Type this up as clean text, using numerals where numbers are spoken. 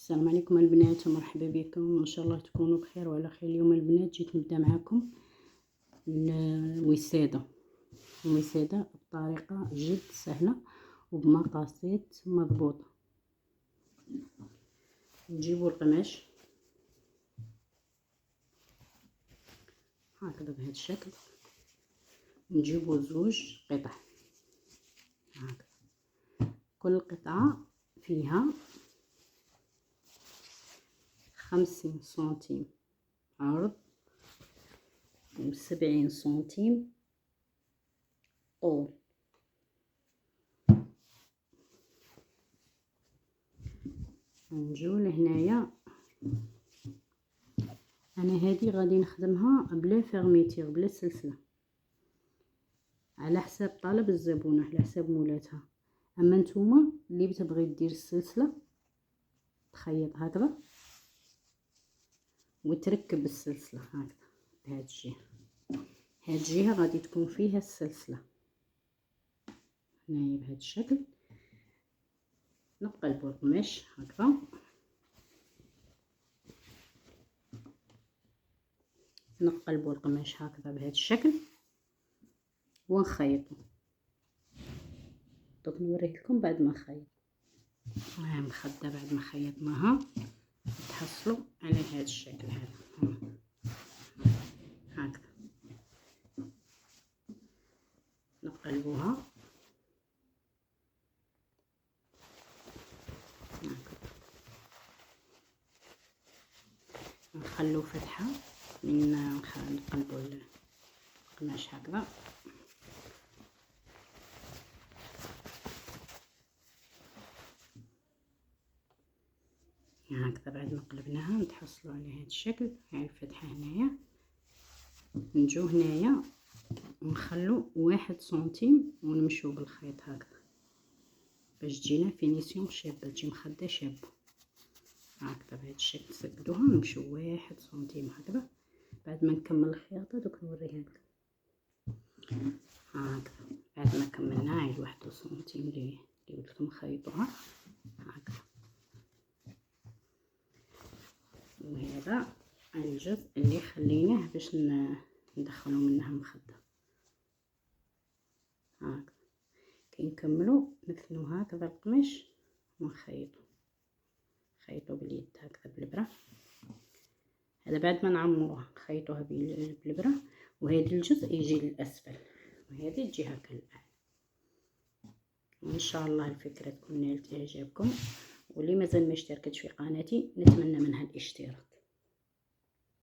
السلام عليكم البنات ومرحبا بكم، ان شاء الله تكونوا بخير وعلى خير. اليوم البنات جيت نبدا معكم الوساده بطريقه جد سهله وبمقاسات مضبوطه. نجيبوا القماش هكذا بهذا الشكل، نجيبوا زوج قطع هكذا، كل قطعه فيها 50 سنتيم عرض و70 سنتيم طول. نجيو لهنايا، انا هذه غادي نخدمها بلا فيرميتير، بلا سلسله، على حساب طلب الزبونه، على حساب مولاتها. اما نتوما اللي بتبغي دير السلسله تخيط هكذا وتركب السلسله هكذا بهذه الجهه. هذه الجهه غادي تكون فيها السلسله هنايا بهذا الشكل. نقلبوا القماش هكذا، نقلبوا القماش هكذا بهذا الشكل ونخيطوا. دوك نوريه لكم بعد ما نخيط. ها مخده بعد ما خيطناها تحصلوا على هذا الشكل هذا هكذا. نقلبوها هكذا، نخلو فتحه من نقلبوا القماش هكذا. هكذا بعد ما قلبناها نتحصلوا على هذا الشكل. هاي الفتحه هنايا، نجو هنايا ونخلو 1 سنتيم ونمشيو بالخيط هكذا باش تجينا فينيسيون شابه، تجي مخده شابه هكذا بهذا الشكل. نثبتوها ونمشيو 1 سنتيم هكذا. بعد ما نكمل الخياطه دوك نوريها لكم هكذا. بعد ما كملنا هاي 1 سنتيم اللي قلت لكم خيطوها هكذا. وهذا الجزء اللي خليناه باش ندخلو منه مخده هكذا. كي نكملو نثنو هكذا القماش ونخيطو، خيطو باليد هكذا بالبرة. هذا بعد ما نعمروها نخيطوها بالبرة، وهذا الجزء يجي للاسفل وهذه الجهه كالآن. وان شاء الله الفكره تكون نالت اعجابكم، واللي مازال ما اشتركتش في قناتي نتمنى منها الاشتراك.